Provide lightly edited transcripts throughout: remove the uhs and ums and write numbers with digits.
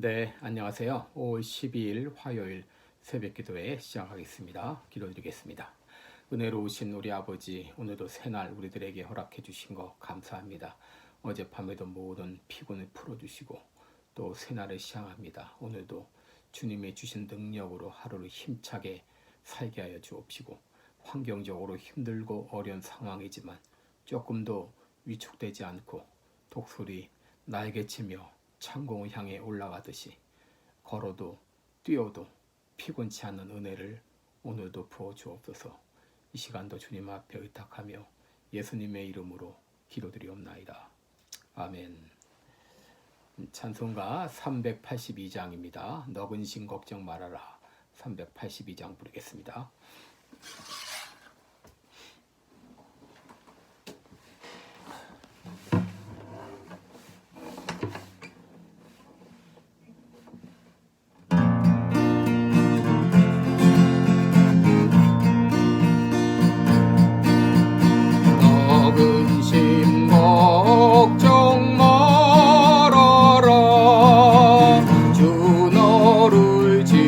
네, 안녕하세요. 5월 12일 화요일 새벽 기도회 시작하겠습니다. 기도드리겠습니다. 은혜로우신 우리 아버지, 오늘도 새날 우리들에게 허락해 주신 것 감사합니다. 어젯밤에도 모든 피곤을 풀어주시고 또 새날을 시작합니다. 오늘도 주님의 주신 능력으로 하루를 힘차게 살게 하여 주옵시고 환경적으로 힘들고 어려운 상황이지만 조금도 위축되지 않고 독수리 날개치며 창공을 향해 올라가듯이 걸어도 뛰어도 피곤치 않는 은혜를 오늘도 부어 주옵소서. 이 시간도 주님 앞에 의탁하며 예수님의 이름으로 기도드리옵나이다. 아멘. 찬송가 382장입니다. 너근 심 걱정 말아라. 382장 부르겠습니다. 근심 걱정 말아라. 주 너를 지키리.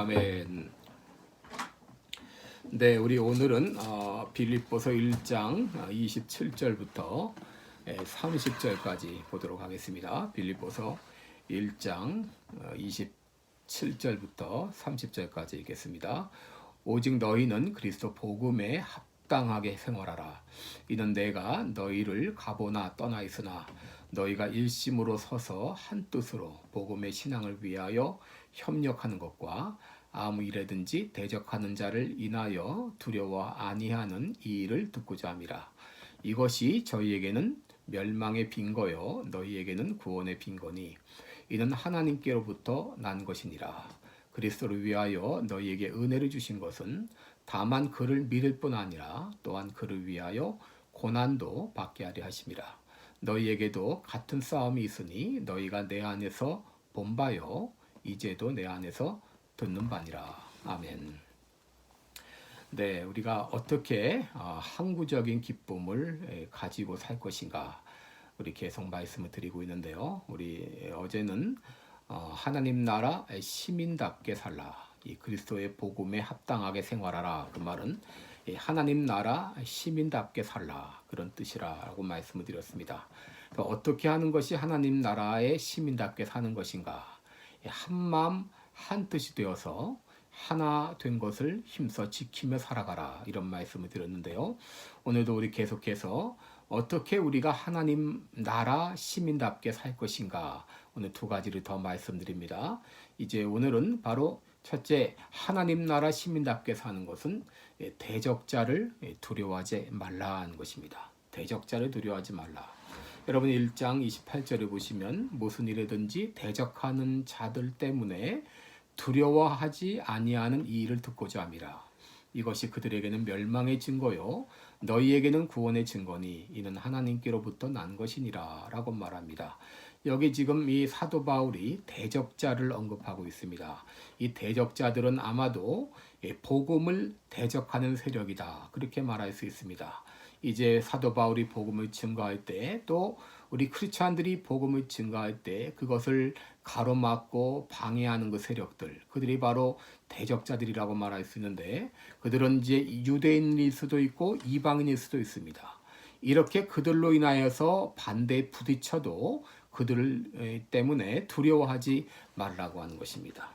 아멘. 네, 우리 오늘은 빌립보서 1장 27절부터 30절까지 보도록 하겠습니다. 빌립보서 1장 27절부터 30절까지 읽겠습니다. 오직 너희는 그리스도 복음에 합당하게 생활하라. 이는 내가 너희를 가보나 떠나 있으나 너희가 일심으로 서서 한 뜻으로 복음의 신앙을 위하여 협력하는 것과 아무 일에든지 대적하는 자를 인하여 두려워 아니하는 이 일을 듣고자 함이라. 이것이 저희에게는 멸망의 빈거요 너희에게는 구원의 빈거니 이는 하나님께로부터 난 것이니라. 그리스도를 위하여 너희에게 은혜를 주신 것은 다만 그를 믿을 뿐 아니라 또한 그를 위하여 고난도 받게 하려 하심이라. 너희에게도 같은 싸움이 있으니 너희가 내 안에서 본 바요 이제도 내 안에서 듣는 바니라. 아멘. 네, 우리가 어떻게 항구적인 기쁨을 가지고 살 것인가 우리 계속 말씀을 드리고 있는데요. 우리 어제는 하나님 나라 시민답게 살라, 이 그리스도의 복음에 합당하게 생활하라, 그 말은 하나님 나라 시민답게 살라 그런 뜻이라고 말씀을 드렸습니다. 그러니까 어떻게 하는 것이 하나님 나라의 시민답게 사는 것인가? 한 마음 한 뜻이 되어서 하나 된 것을 힘써 지키며 살아가라 이런 말씀을 드렸는데요. 오늘도 우리 계속해서 어떻게 우리가 하나님 나라 시민답게 살 것인가 오늘 두 가지를 더 말씀드립니다. 이제 오늘은 바로 첫째, 하나님 나라 시민답게 사는 것은 대적자를 두려워하지 말라는 것입니다. 대적자를 두려워하지 말라. 여러분 1장 28절을 보시면 무슨 일이든지 대적하는 자들 때문에 두려워하지 아니하는 이 일을 듣고자 함이라. 이것이 그들에게는 멸망의 증거요 너희에게는 구원의 증거니 이는 하나님께로부터 난 것이니라 라고 말합니다. 여기 지금 이 사도 바울이 대적자를 언급하고 있습니다. 이 대적자들은 아마도 복음을 대적하는 세력이다 그렇게 말할 수 있습니다. 이제 사도 바울이 복음을 증거할 때 또 우리 크리스찬들이 복음을 증거할 때 그것을 가로막고 방해하는 그 세력들, 그들이 바로 대적자들이라고 말할 수 있는데 그들은 이제 유대인일 수도 있고 이방인일 수도 있습니다. 이렇게 그들로 인하여서 반대에 부딪혀도 그들 때문에 두려워하지 말라고 하는 것입니다.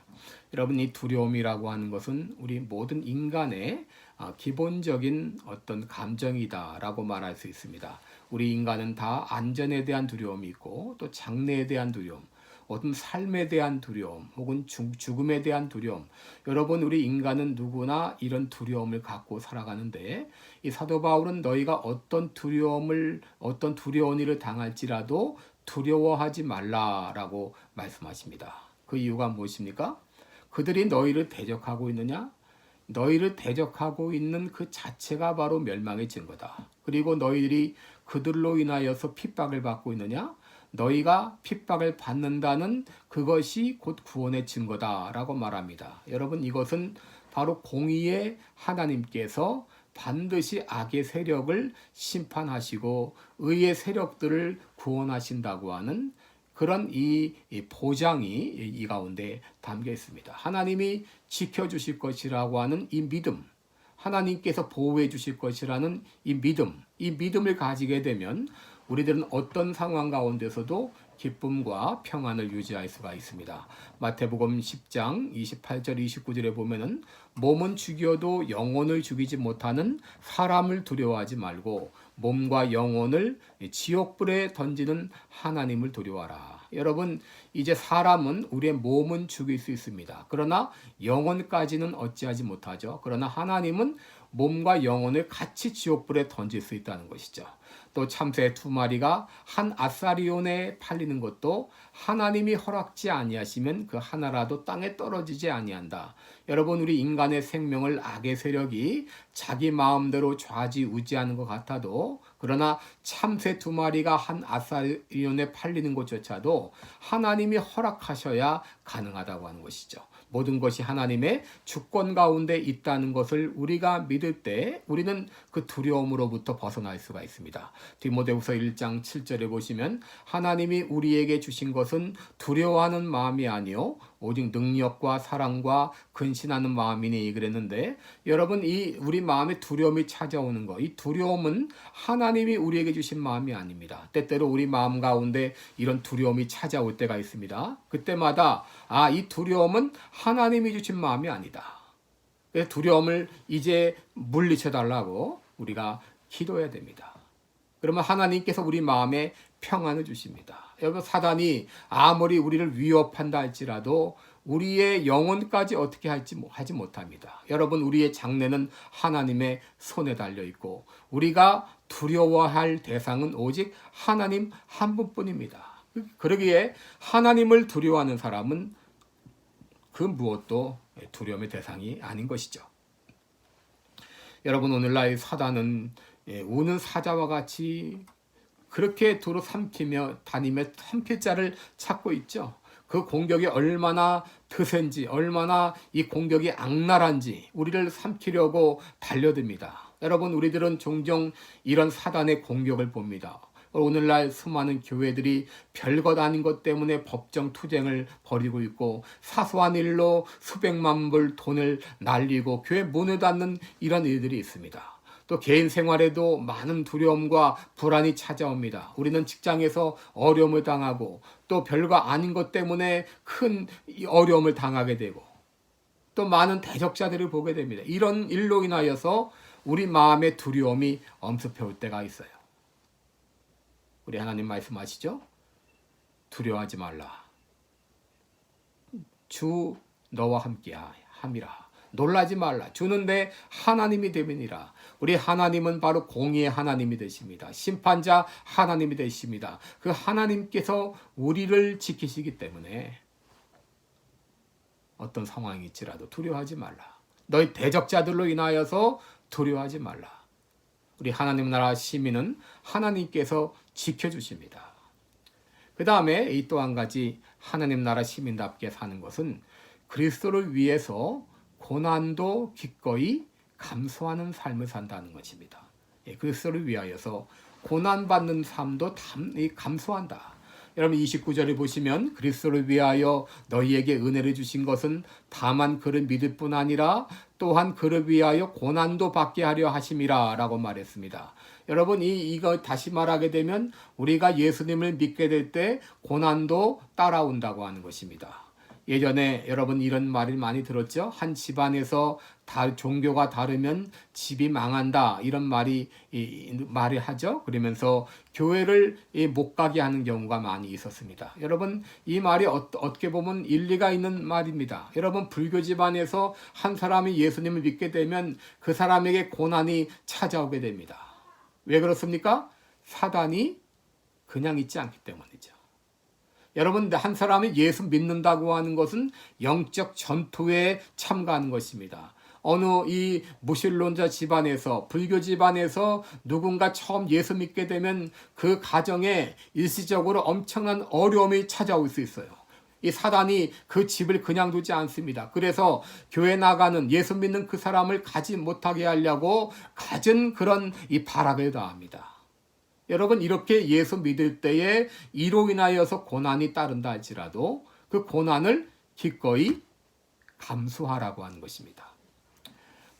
여러분, 이 두려움이라고 하는 것은 우리 모든 인간의 기본적인 어떤 감정이다라고 말할 수 있습니다. 우리 인간은 다 안전에 대한 두려움이 있고 또 장래에 대한 두려움, 어떤 삶에 대한 두려움 혹은 죽음에 대한 두려움, 여러분 우리 인간은 누구나 이런 두려움을 갖고 살아가는데 이 사도 바울은 너희가 어떤 두려운 일을 당할지라도 두려워하지 말라라고 말씀하십니다. 그 이유가 무엇입니까? 그들이 너희를 대적하고 있느냐? 너희를 대적하고 있는 그 자체가 바로 멸망의 증거다. 그리고 너희들이 그들로 인하여서 핍박을 받고 있느냐? 너희가 핍박을 받는다는 그것이 곧 구원의 증거다라고 말합니다. 여러분, 이것은 바로 공의의 하나님께서 반드시 악의 세력을 심판하시고 의의 세력들을 구원하신다고 하는 그런 이 보장이 이 가운데 담겨 있습니다. 하나님이 지켜주실 것이라고 하는 이 믿음, 하나님께서 보호해 주실 것이라는 이 믿음을 가지게 되면 우리들은 어떤 상황 가운데서도 기쁨과 평안을 유지할 수가 있습니다. 마태복음 10장 28절 29절에 보면은 몸은 죽여도 영혼을 죽이지 못하는 사람을 두려워하지 말고 몸과 영혼을 지옥불에 던지는 하나님을 두려워하라. 여러분, 이제 사람은 우리의 몸은 죽일 수 있습니다. 그러나 영혼까지는 어찌하지 못하죠. 그러나 하나님은 몸과 영혼을 같이 지옥불에 던질 수 있다는 것이죠. 또 참새 두 마리가 한 아사리온에 팔리는 것도 하나님이 허락지 아니하시면 그 하나라도 땅에 떨어지지 아니한다. 여러분, 우리 인간의 생명을 악의 세력이 자기 마음대로 좌지우지하는 것 같아도, 그러나 참새 두 마리가 한 아사리온에 팔리는 것조차도 하나님이 허락하셔야 가능하다고 하는 것이죠. 모든 것이 하나님의 주권 가운데 있다는 것을 우리가 믿을 때 우리는 그 두려움으로부터 벗어날 수가 있습니다. 디모데후서 1장 7절에 보시면 하나님이 우리에게 주신 것은 두려워하는 마음이 아니요 오직 능력과 사랑과 근신하는 마음이니 그랬는데, 여러분 이 우리 마음에 두려움이 찾아오는 거, 이 두려움은 하나님이 우리에게 주신 마음이 아닙니다. 때때로 우리 마음 가운데 이런 두려움이 찾아올 때가 있습니다. 그때마다 이 두려움은 하나님이 주신 마음이 아니다. 두려움을 이제 물리쳐 달라고 우리가 기도해야 됩니다. 그러면 하나님께서 우리 마음에 평안을 주십니다. 여러분 사단이 아무리 우리를 위협한다 할지라도 우리의 영혼까지 어떻게 하지 못합니다. 여러분 우리의 장래는 하나님의 손에 달려 있고 우리가 두려워할 대상은 오직 하나님 한 분뿐입니다. 그러기에 하나님을 두려워하는 사람은 그 무엇도 두려움의 대상이 아닌 것이죠. 여러분 오늘날 사단은 우는 사자와 같이 그렇게 두루 삼키며 다니며 삼킬 자를 찾고 있죠. 그 공격이 얼마나 드센지, 얼마나 이 공격이 악랄한지 우리를 삼키려고 달려듭니다. 여러분 우리들은 종종 이런 사단의 공격을 봅니다. 오늘날 수많은 교회들이 별것 아닌 것 때문에 법정 투쟁을 벌이고 있고 사소한 일로 수백만 불 돈을 날리고 교회 문을 닫는 이런 일들이 있습니다. 또 개인 생활에도 많은 두려움과 불안이 찾아옵니다. 우리는 직장에서 어려움을 당하고 또 별거 아닌 것 때문에 큰 어려움을 당하게 되고 또 많은 대적자들을 보게 됩니다. 이런 일로 인하여서 우리 마음의 두려움이 엄습해 올 때가 있어요. 우리 하나님 말씀하시죠? 두려워하지 말라. 주 너와 함께 함이라. 놀라지 말라. 주는 내 하나님이 됨이니라. 우리 하나님은 바로 공의의 하나님이 되십니다. 심판자 하나님이 되십니다. 그 하나님께서 우리를 지키시기 때문에 어떤 상황일지라도 두려워하지 말라. 너희 대적자들로 인하여서 두려워하지 말라. 우리 하나님 나라 시민은 하나님께서 지켜주십니다. 그 다음에 이 또 한 가지 하나님 나라 시민답게 사는 것은 그리스도를 위해서 고난도 기꺼이 감수하는 삶을 산다는 것입니다. 그리스도를 위하여서 고난받는 삶도 감수한다. 여러분 29절을 보시면 그리스도를 위하여 너희에게 은혜를 주신 것은 다만 그를 믿을 뿐 아니라 또한 그를 위하여 고난도 받게 하려 하심이라 라고 말했습니다. 여러분 이거 다시 말하게 되면 우리가 예수님을 믿게 될 때 고난도 따라온다고 하는 것입니다. 예전에 여러분 이런 말을 많이 들었죠. 한 집안에서 종교가 다르면 집이 망한다 이런 말을 하죠. 그러면서 교회를 못 가게 하는 경우가 많이 있었습니다. 여러분 이 말이 어떻게 보면 일리가 있는 말입니다. 여러분 불교 집안에서 한 사람이 예수님을 믿게 되면 그 사람에게 고난이 찾아오게 됩니다. 왜 그렇습니까? 사단이 그냥 있지 않기 때문이죠. 여러분 한 사람이 예수 믿는다고 하는 것은 영적 전투에 참가하는 것입니다. 어느 이 무신론자 집안에서 불교 집안에서 누군가 처음 예수 믿게 되면 그 가정에 일시적으로 엄청난 어려움이 찾아올 수 있어요. 이 사단이 그 집을 그냥 두지 않습니다. 그래서 교회 나가는 예수 믿는 그 사람을 가지 못하게 하려고 갖은 그런 이 발악을 다합니다. 여러분 이렇게 예수 믿을 때에 이로 인하여서 고난이 따른다 할지라도 그 고난을 기꺼이 감수하라고 하는 것입니다.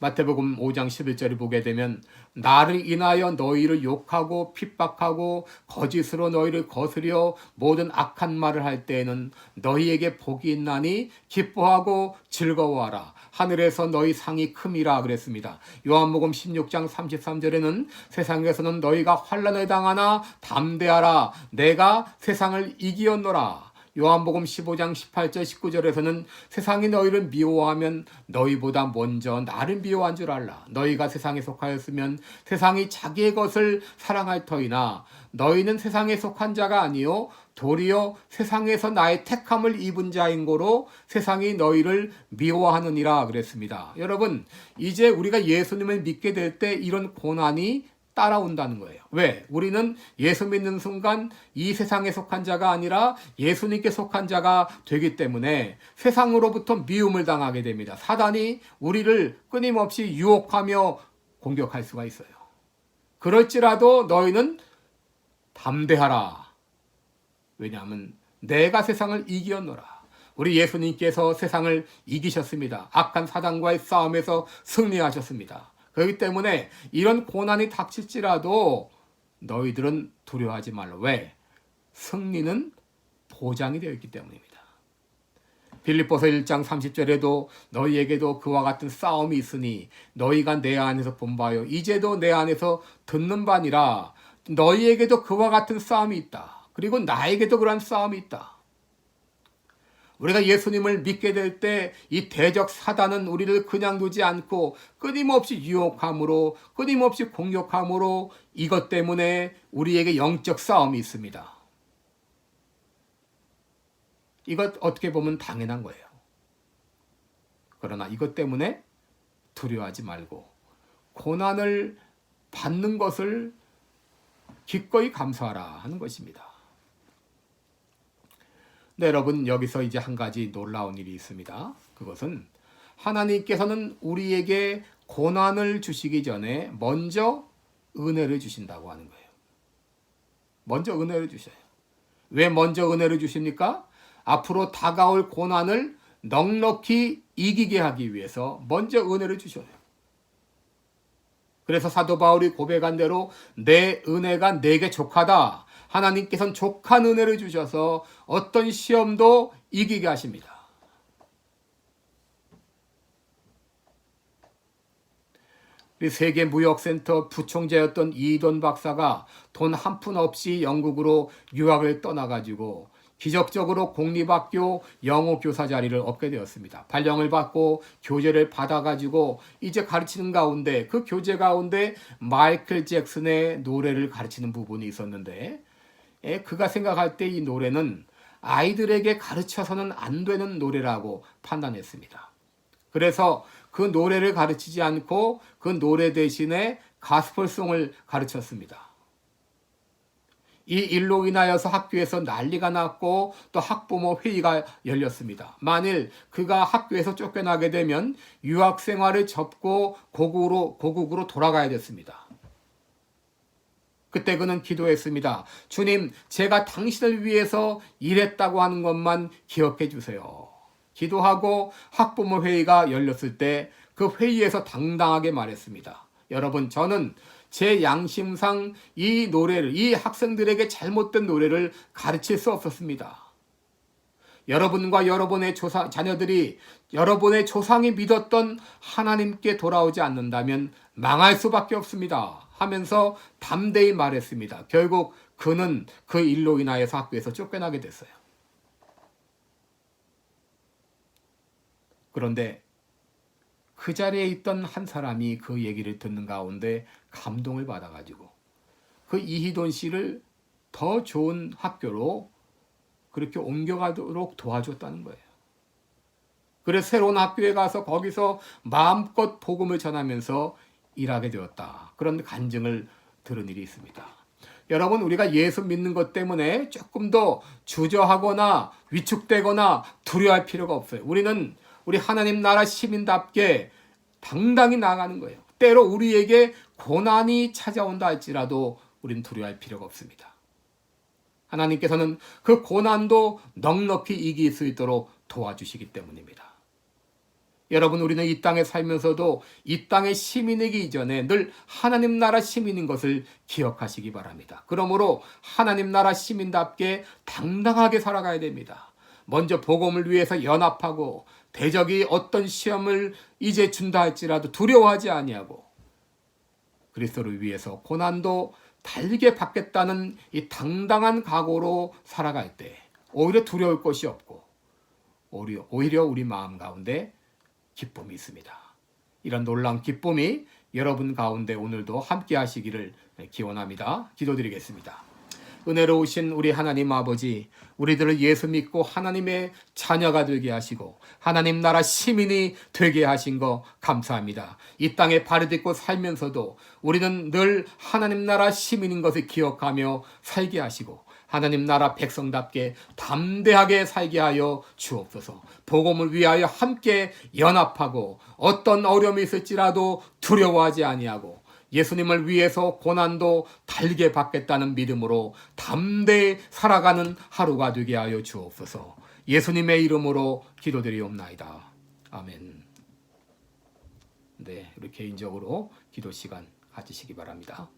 마태복음 5장 11절을 보게 되면 나를 인하여 너희를 욕하고 핍박하고 거짓으로 너희를 거스려 모든 악한 말을 할 때에는 너희에게 복이 있나니 기뻐하고 즐거워하라. 하늘에서 너희 상이 큼이라 그랬습니다. 요한복음 16장 33절에는 세상에서는 너희가 환난을 당하나 담대하라. 내가 세상을 이기었노라. 요한복음 15장 18절 19절에서는 세상이 너희를 미워하면 너희보다 먼저 나를 미워한 줄 알라. 너희가 세상에 속하였으면 세상이 자기의 것을 사랑할 터이나 너희는 세상에 속한 자가 아니요 도리어 세상에서 나의 택함을 입은 자인 고로 세상이 너희를 미워하느니라 그랬습니다. 여러분 이제 우리가 예수님을 믿게 될 때 이런 고난이 따라온다는 거예요. 왜? 우리는 예수 믿는 순간 이 세상에 속한 자가 아니라 예수님께 속한 자가 되기 때문에 세상으로부터 미움을 당하게 됩니다. 사단이 우리를 끊임없이 유혹하며 공격할 수가 있어요. 그럴지라도 너희는 담대하라. 왜냐하면 내가 세상을 이기었노라. 우리 예수님께서 세상을 이기셨습니다. 악한 사단과의 싸움에서 승리하셨습니다. 그렇기 때문에 이런 고난이 닥칠지라도 너희들은 두려워하지 말라. 왜? 승리는 보장이 되어 있기 때문입니다. 빌립보서 1장 30절에도 너희에게도 그와 같은 싸움이 있으니 너희가 내 안에서 본 바요 이제도 내 안에서 듣는 바니라. 너희에게도 그와 같은 싸움이 있다. 그리고 나에게도 그러한 싸움이 있다. 우리가 예수님을 믿게 될 때 이 대적 사단은 우리를 그냥 두지 않고 끊임없이 유혹함으로, 끊임없이 공격함으로 이것 때문에 우리에게 영적 싸움이 있습니다. 이것 어떻게 보면 당연한 거예요. 그러나 이것 때문에 두려워하지 말고 고난을 받는 것을 기꺼이 감수하라 하는 것입니다. 네, 여러분, 여기서 이제 한 가지 놀라운 일이 있습니다. 그것은 하나님께서는 우리에게 고난을 주시기 전에 먼저 은혜를 주신다고 하는 거예요. 먼저 은혜를 주셔요. 왜 먼저 은혜를 주십니까? 앞으로 다가올 고난을 넉넉히 이기게 하기 위해서 먼저 은혜를 주셔요. 그래서 사도 바울이 고백한 대로 내 은혜가 내게 족하다. 하나님께서는 족한 은혜를 주셔서 어떤 시험도 이기게 하십니다. 우리 세계무역센터 부총재였던 이돈 박사가 돈 한 푼 없이 영국으로 유학을 떠나가지고 기적적으로 공립학교 영어 교사 자리를 얻게 되었습니다. 발령을 받고 교재를 받아가지고 이제 가르치는 가운데 그 교재 가운데 마이클 잭슨의 노래를 가르치는 부분이 있었는데 그가 생각할 때 이 노래는 아이들에게 가르쳐서는 안 되는 노래라고 판단했습니다. 그래서 그 노래를 가르치지 않고 그 노래 대신에 가스펠송을 가르쳤습니다. 이 일로 인하여서 학교에서 난리가 났고 또 학부모 회의가 열렸습니다. 만일 그가 학교에서 쫓겨나게 되면 유학 생활을 접고 고국으로 돌아가야 됐습니다. 그때 그는 기도했습니다. 주님, 제가 당신을 위해서 일했다고 하는 것만 기억해 주세요. 기도하고 학부모 회의가 열렸을 때 그 회의에서 당당하게 말했습니다. 여러분, 저는 제 양심상 이 노래를, 이 학생들에게 잘못된 노래를 가르칠 수 없었습니다. 여러분과 여러분의 자녀들이 여러분의 조상이 믿었던 하나님께 돌아오지 않는다면 망할 수밖에 없습니다. 하면서 담대히 말했습니다. 결국 그는 그 일로 인하여서 학교에서 쫓겨나게 됐어요. 그런데 그 자리에 있던 한 사람이 그 얘기를 듣는 가운데 감동을 받아가지고 그 이희돈 씨를 더 좋은 학교로 그렇게 옮겨가도록 도와줬다는 거예요. 그래서 새로운 학교에 가서 거기서 마음껏 복음을 전하면서 일하게 되었다. 그런 간증을 들은 일이 있습니다. 여러분, 우리가 예수 믿는 것 때문에 조금 더 주저하거나 위축되거나 두려워할 필요가 없어요. 우리는 우리 하나님 나라 시민답게 당당히 나아가는 거예요. 때로 우리에게 고난이 찾아온다 할지라도 우리는 두려워할 필요가 없습니다. 하나님께서는 그 고난도 넉넉히 이길 수 있도록 도와주시기 때문입니다. 여러분, 우리는 이 땅에 살면서도 이 땅의 시민이기 이전에 늘 하나님 나라 시민인 것을 기억하시기 바랍니다. 그러므로 하나님 나라 시민답게 당당하게 살아가야 됩니다. 먼저 복음을 위해서 연합하고 대적이 어떤 시험을 이제 준다 할지라도 두려워하지 아니하고 그리스도를 위해서 고난도 달게 받겠다는 이 당당한 각오로 살아갈 때 오히려 두려울 것이 없고 오히려 우리 마음 가운데 기쁨이 있습니다. 이런 놀라운 기쁨이 여러분 가운데 오늘도 함께 하시기를 기원합니다. 기도드리겠습니다. 은혜로우신 우리 하나님 아버지, 우리들을 예수 믿고 하나님의 자녀가 되게 하시고 하나님 나라 시민이 되게 하신 거 감사합니다. 이 땅에 발을 딛고 살면서도 우리는 늘 하나님 나라 시민인 것을 기억하며 살게 하시고 하나님 나라 백성답게 담대하게 살게 하여 주옵소서. 복음을 위하여 함께 연합하고 어떤 어려움이 있을지라도 두려워하지 아니하고 예수님을 위해서 고난도 달게 받겠다는 믿음으로 담대히 살아가는 하루가 되게 하여 주옵소서. 예수님의 이름으로 기도드리옵나이다. 아멘. 네, 우리 개인적으로 기도 시간 가지시기 바랍니다.